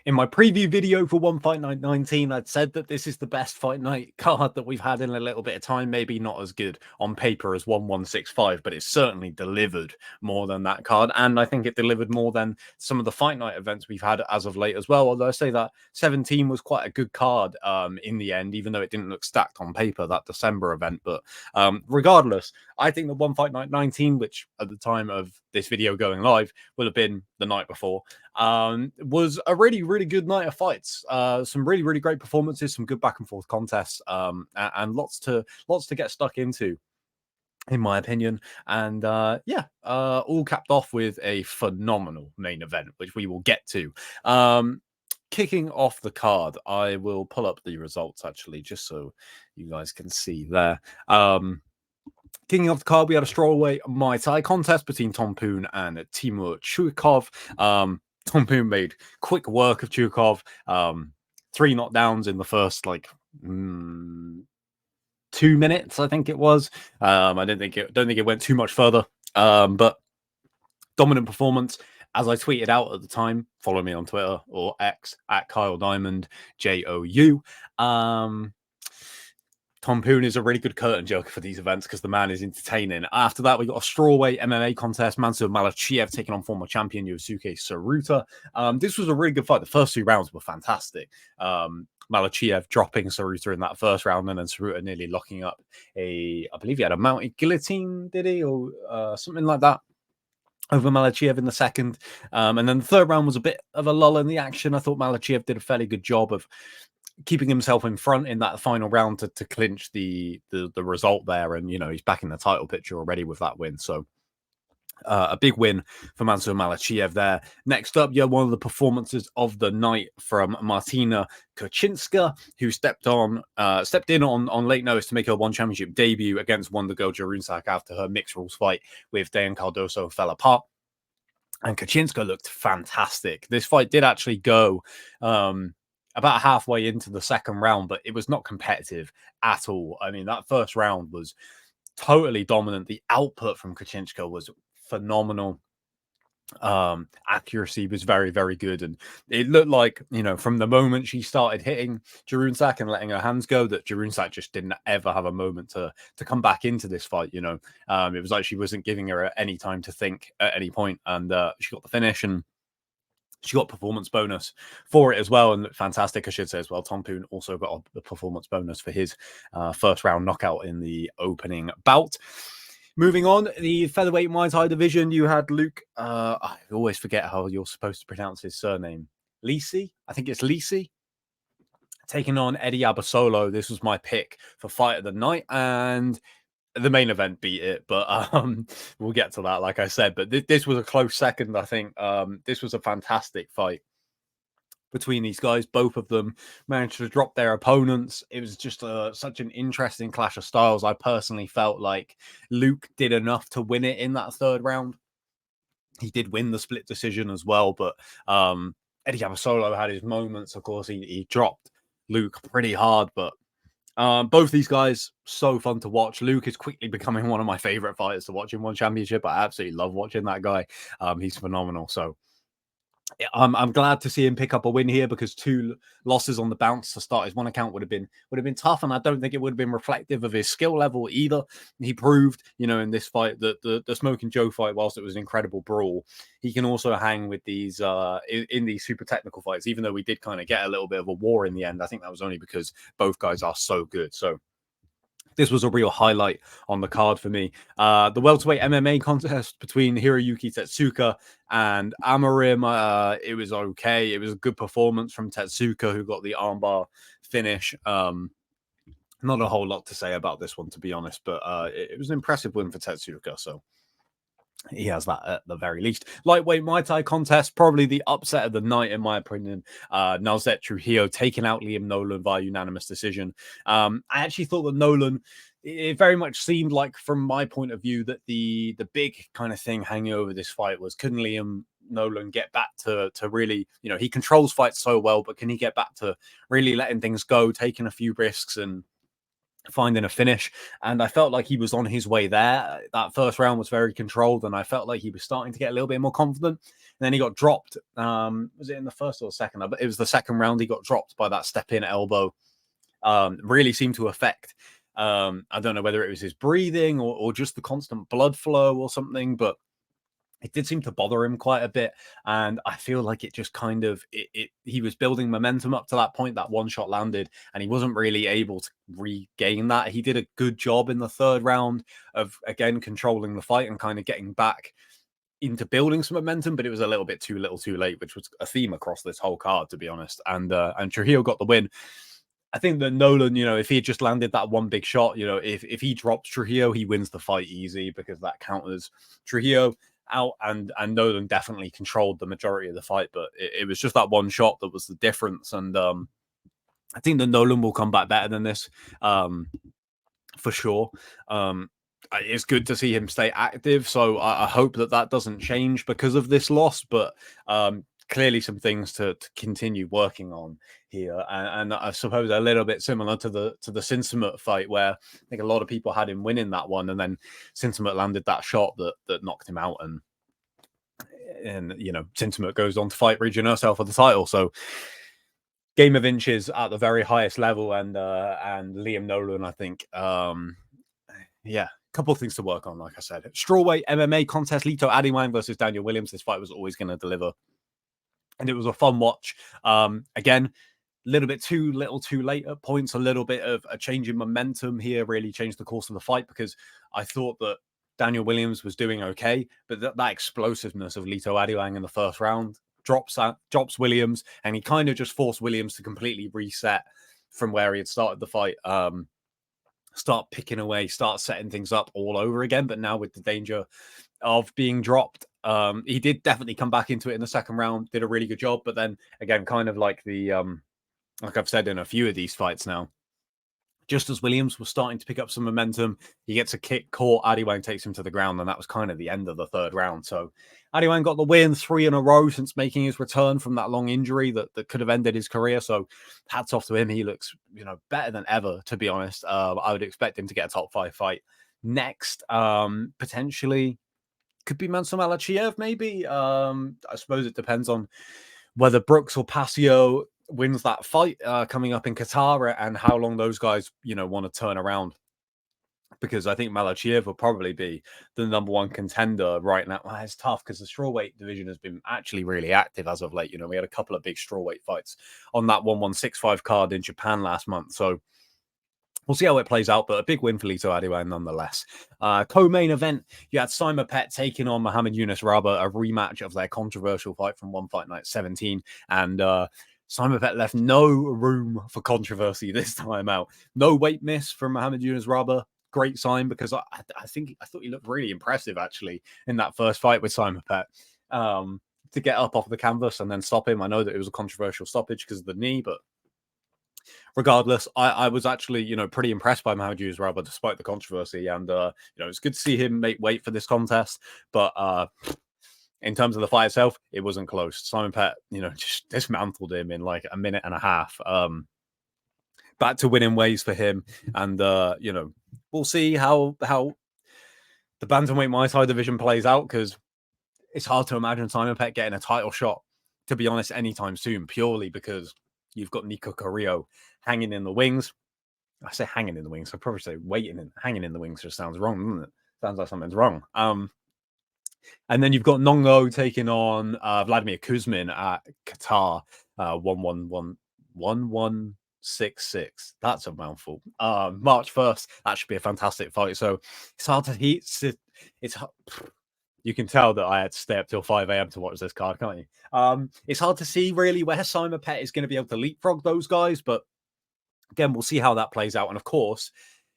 In my preview video for One Fight Night 19, I'd said that this is the best Fight Night card that we've had in a little bit of time. Maybe not as good on paper as 1165, but it's certainly delivered more than that card. And I think it delivered more than some of the Fight Night events we've had as of late as well. Although I say that 17 was quite a good card in the end, even though it didn't look stacked on paper, that December event. But regardless, I think the One Fight Night 19, which at the time of this video going live will have been the night before, was a really good night of fights. Some really great performances, some good back and forth contests, and lots to get stuck into, in my opinion. And all capped off with a phenomenal main event, which we will get to. Kicking off the card, I will pull up the results actually, just so you guys can see there. Kicking off the card, we had a strawweight Muay Thai contest between Tom Poon and Timur Chukov. Tom Poon made quick work of Chukov. 3 knockdowns in the first 2 minutes, I think it was. I don't think it went too much further. But dominant performance. As I tweeted out at the time, follow me on Twitter or X at Kyle Diamond JOU. Tom Poon is a really good curtain joker for these events because the man is entertaining. After that, we got a strawweight MMA contest. Mansour Malachiev taking on former champion Yosuke Saruta. This was a really good fight. The first 2 rounds were fantastic. Malachiev dropping Saruta in that first round, and then Saruta nearly locking up I believe he had a mounted guillotine, did he? Or something like that, over Malachiev in the second. And then the third round was a bit of a lull in the action. I thought Malachiev did a fairly good job of keeping himself in front in that final round to clinch the result there. And, he's back in the title picture already with that win. So a big win for Mansour Malachiev there. Next up, you had one of the performances of the night from Martina Kuchinska, who stepped in on late notice to make her One Championship debut against Wonder Girl Jarunsak after her mixed rules fight with Dayan Cardoso fell apart. And Kuchinska looked fantastic. This fight did actually go about halfway into the second round, but it was not competitive at all. I mean, that first round was totally dominant. The output from Kuchinska was phenomenal. Accuracy was very good, and it looked like, from the moment she started hitting Jarunsak and letting her hands go, that Jarunsak just didn't ever have a moment to come back into this fight. It was like she wasn't giving her any time to think at any point, and she got the finish, and she got performance bonus for it as well, and fantastic, I should say as well. Tom Poon also got a performance bonus for his first round knockout in the opening bout. Moving on, the featherweight Muay Thai division, you had Luke. I always forget how you're supposed to pronounce his surname. Lisi? I think it's Lisi. Taking on Eddie Abasolo. This was my pick for fight of the night, and the main event beat it, but we'll get to that, like I said. But this was a close second, I think. This was a fantastic fight between these guys. Both of them managed to drop their opponents. It was just such an interesting clash of styles. I personally felt like Luke did enough to win it in that third round. He did win the split decision as well, but Eddie Abasolo had his moments. Of course, he dropped Luke pretty hard, but both these guys, so fun to watch. Luke is quickly becoming one of my favorite fighters to watch in One Championship. I absolutely love watching that guy. He's phenomenal. So I'm glad to see him pick up a win here, because 2 losses on the bounce to start his one account would have been tough, and I don't think it would have been reflective of his skill level either. He proved, in this fight that the Smoking Joe fight, whilst it was an incredible brawl, he can also hang with these in these super technical fights. Even though we did kind of get a little bit of a war in the end, I think that was only because both guys are so good. So this was a real highlight on the card for me. The welterweight MMA contest between Hiroyuki Tetsuka and Amarim, it was okay. It was a good performance from Tetsuka, who got the armbar finish. Not a whole lot to say about this one, to be honest, but it was an impressive win for Tetsuka, so he has that at the very least. Lightweight Muay Thai contest, probably the upset of the night, in my opinion. Nalzet Trujillo taking out Liam Nolan via unanimous decision. I actually thought that Nolan, it very much seemed like, from my point of view, that the big kind of thing hanging over this fight was, couldn't Liam Nolan get back to really, he controls fights so well, but can he get back to really letting things go, taking a few risks, and finding a finish. And I felt like he was on his way there. That first round was very controlled, and I felt like he was starting to get a little bit more confident. And then he got dropped. Was it in the first or second? But it was the second round he got dropped by that step in elbow. Really seemed to affect. I don't know whether it was his breathing or just the constant blood flow or something, but it did seem to bother him quite a bit. And I feel like it just kind of he was building momentum up to that point. That one shot landed, and he wasn't really able to regain that. He did a good job in the third round of again controlling the fight and kind of getting back into building some momentum, but it was a little bit too little too late, which was a theme across this whole card, to be honest. And Trujillo got the win. I think that Nolan, if he had just landed that one big shot, if he drops Trujillo, he wins the fight easy because that counters Trujillo out, and Nolan definitely controlled the majority of the fight, but it was just that one shot that was the difference. And I think that Nolan will come back better than this, for sure. It's good to see him stay active, so I hope that doesn't change because of this loss, but clearly some things to continue working on here, and I suppose a little bit similar to the Sinsumet fight, where I think a lot of people had him winning that one, and then Sinsumet landed that shot that knocked him out, and Sinsumet goes on to fight Regina herself for the title. So game of inches at the very highest level, and Liam Nolan, I think, yeah. Couple of things to work on, like I said. Strawweight MMA contest, Lito Adiwang versus Daniel Williams. This fight was always going to deliver, and it was a fun watch. Again, a little bit too little too late at points, a little bit of a change in momentum here really changed the course of the fight, because I thought that Daniel Williams was doing okay, but that explosiveness of Lito Adiwang in the first round drops Williams, and he kind of just forced Williams to completely reset from where he had started the fight. Start picking away, start setting things up all over again, but now with the danger of being dropped. He did definitely come back into it in the second round, did a really good job, but then again, kind of like like I've said in a few of these fights now, just as Williams was starting to pick up some momentum, he gets a kick caught, Adiwang takes him to the ground, and that was kind of the end of the third round. So Adiwang got the win, 3 in a row since making his return from that long injury that could have ended his career. So hats off to him. He looks, better than ever, to be honest. I would expect him to get a top 5 fight next. Potentially could be Mansour Malachiev, maybe. I suppose it depends on whether Brooks or Passio wins that fight coming up in Qatar, and how long those guys, want to turn around. Because I think Malachiev will probably be the number one contender right now. Well, it's tough because the strawweight division has been actually really active as of late. We had a couple of big strawweight fights on that 1165 card in Japan last month. So we'll see how it plays out, but a big win for Lito Adiwang nonetheless. Co-main event, you had Simon Pett taking on Mohamed Yunus Raba, a rematch of their controversial fight from One Fight Night 17. And Simon Pett left no room for controversy this time out. No weight miss from Mohamed Yunus Raba. Great sign, because I thought he looked really impressive actually in that first fight with Simon Pett. To get up off the canvas and then stop him. I know that it was a controversial stoppage because of the knee, but regardless, I was actually, pretty impressed by Mohamed Yunus Raba despite the controversy. And, it's good to see him make weight for this contest. But in terms of the fight itself, it wasn't close. Simon Pett, just dismantled him in like a minute and a half. Back to winning ways for him. And, we'll see how the bantamweight Muay Thai division plays out, because it's hard to imagine Simon Pett getting a title shot, to be honest, anytime soon, purely because you've got Nico Carrillo hanging in the wings. I say hanging in the wings. I probably say waiting and hanging in the wings just sounds wrong, doesn't it? Sounds like something's wrong. And then you've got Nongo taking on Vladimir Kuzmin at Qatar 1166. That's a mouthful. March 1st. That should be a fantastic fight. So it's hard to you can tell that I had to stay up till 5 a.m. to watch this card, can't you? It's hard to see really where Simon Pett is going to be able to leapfrog those guys, but again, we'll see how that plays out. And of course,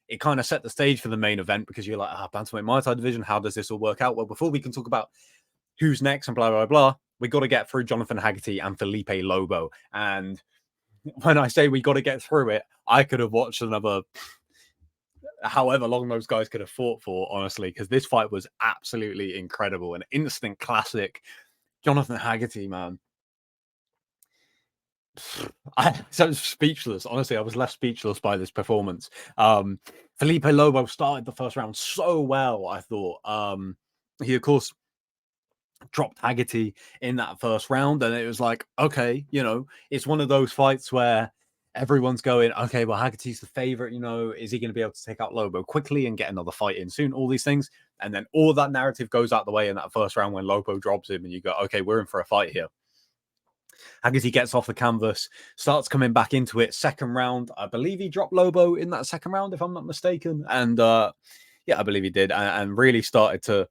it kind of set the stage for the main event, because you're like, bantamweight Muay Thai division, how does this all work out? Well, before we can talk about who's next and blah, blah, blah, we got to get through Jonathan Haggerty and Felipe Lobo. And when I say we got to get through it, I could have watched another however long those guys could have fought for, honestly, because this fight was absolutely incredible. An instant classic. Jonathan Haggerty, man. I was speechless. Honestly, I was left speechless by this performance. Felipe Lobo started the first round so well, I thought. He, of course, dropped Haggerty in that first round, and it was like, okay, it's one of those fights where everyone's going, okay, well, Haggerty's the favorite, is he going to be able to take out Lobo quickly and get another fight in soon? All these things. And then all that narrative goes out the way in that first round when Lobo drops him, and you go, okay, we're in for a fight here. Haggerty gets off the canvas, starts coming back into it. Second round, I believe he dropped Lobo in that second round, if I'm not mistaken. And yeah, I believe he did, and really started to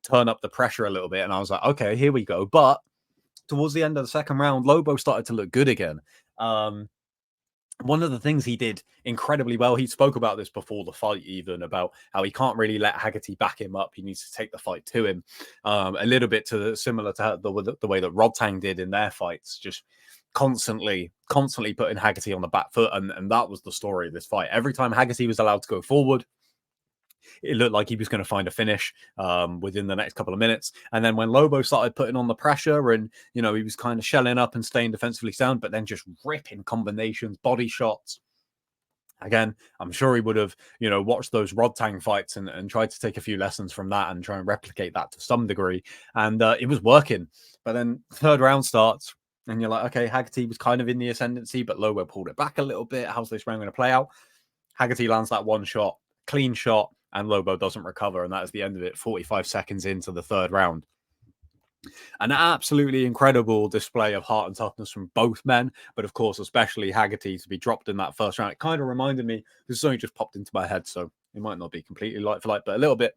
turn up the pressure a little bit. And I was like, okay, here we go. But towards the end of the second round, Lobo started to look good again. One of the things he did incredibly well, he spoke about this before the fight, even about how he can't really let Haggerty back him up. He needs to take the fight to him, a little bit similar to the way that Rodtang did in their fights, just constantly putting Haggerty on the back foot. And that was the story of this fight. Every time Haggerty was allowed to go forward, it looked like he was going to find a finish within the next couple of minutes. And then when Lobo started putting on the pressure and, he was kind of shelling up and staying defensively sound, but then just ripping combinations, body shots. Again, I'm sure he would have, watched those Rodtang fights and tried to take a few lessons from that and try and replicate that to some degree. And it was working. But then third round starts and you're like, okay, Haggerty was kind of in the ascendancy, but Lobo pulled it back a little bit. How's this round going to play out? Haggerty lands that one shot, clean shot, and Lobo doesn't recover, and that is the end of it, 45 seconds into the third round. An absolutely incredible display of heart and toughness from both men, but of course, especially Haggerty to be dropped in that first round. It kind of reminded me, this something just popped into my head, so it might not be completely like for like, but a little bit.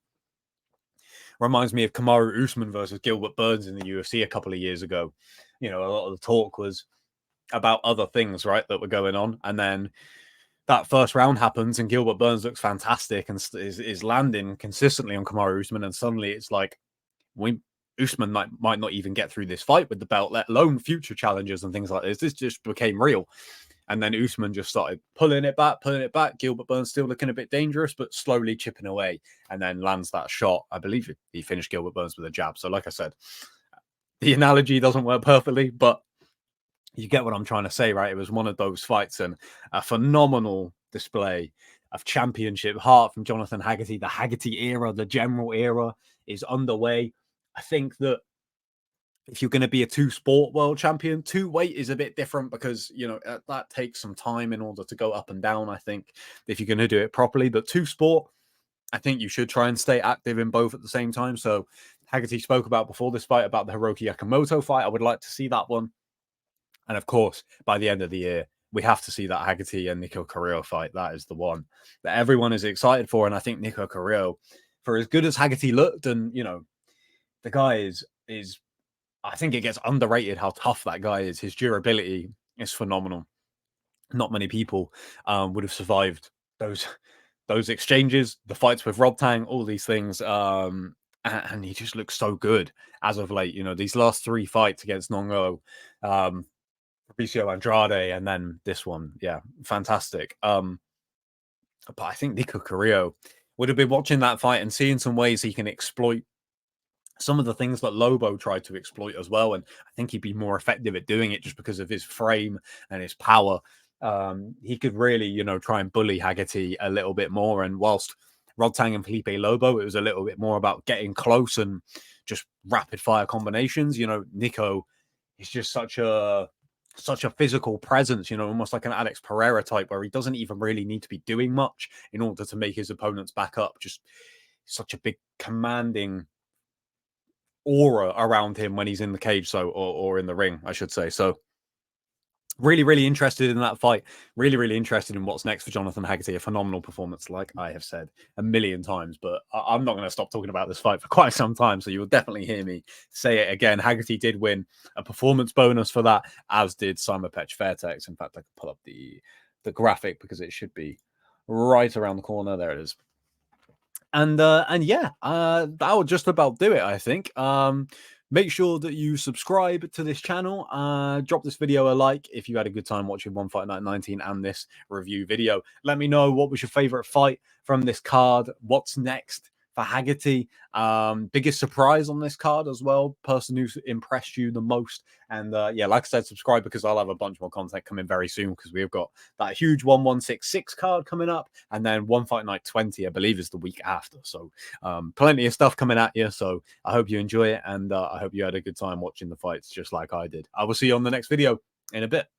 Reminds me of Kamaru Usman versus Gilbert Burns in the UFC a couple of years ago. A lot of the talk was about other things, right, that were going on, and then that first round happens and Gilbert Burns looks fantastic and is landing consistently on Kamaru Usman, and suddenly it's like Usman might not even get through this fight with the belt, let alone future challenges and things like this. This just became real. And then Usman just started pulling it back. Gilbert Burns still looking a bit dangerous, but slowly chipping away, and then lands that shot. I believe he finished Gilbert Burns with a jab. So like I said, the analogy doesn't work perfectly, but you get what I'm trying to say, right? It was one of those fights, and a phenomenal display of championship heart from Jonathan Haggerty. The Haggerty era, the general era is underway. I think that if you're going to be a two-sport world champion, two-weight is a bit different because, that takes some time in order to go up and down, I think, if you're going to do it properly. But two-sport, I think you should try and stay active in both at the same time. So Haggerty spoke about before this fight about the Hiroki Yakamoto fight. I would like to see that one. And of course, by the end of the year, we have to see that Haggerty and Nico Carrillo fight. That is the one that everyone is excited for. And I think Nico Carrillo, for as good as Haggerty looked, and, the guy is I think it gets underrated how tough that guy is. His durability is phenomenal. Not many people would have survived those exchanges, the fights with Rodtang, all these things. And he just looks so good as of late. These last three fights against Nongo, Fabricio Andrade, and then this one. Yeah, fantastic. But I think Nico Carrillo would have been watching that fight and seeing some ways he can exploit some of the things that Lobo tried to exploit as well. And I think he'd be more effective at doing it just because of his frame and his power. He could really, try and bully Haggerty a little bit more. And whilst Rodtang and Felipe Lobo, it was a little bit more about getting close and just rapid fire combinations. Nico is just such a physical presence, almost like an Alex Pereira type, where he doesn't even really need to be doing much in order to make his opponents back up. Just such a big commanding aura around him when he's in the cage, or in the ring, I should say. So really interested in that fight. Really interested in what's next for Jonathan Haggerty. A phenomenal performance, like I have said a million times, but I'm not going to stop talking about this fight for quite some time, so you will definitely hear me say it again. Haggerty did win a performance bonus for that, as did Simon Petch Fairtex. In fact, I can pull up the graphic because it should be right around the corner. There it is. And yeah, that will just about do it, I think. Make sure that you subscribe to this channel. Drop this video a like if you had a good time watching One Fight Night 19 and this review video. Let me know what was your favorite fight from this card. What's next for Haggerty. Biggest surprise on this card as well. Person who's impressed you the most. And yeah, like I said, subscribe because I'll have a bunch more content coming very soon because we've got that huge 1166 card coming up. And then One Fight Night 20, I believe, is the week after. So plenty of stuff coming at you. So I hope you enjoy it. And I hope you had a good time watching the fights just like I did. I will see you on the next video in a bit.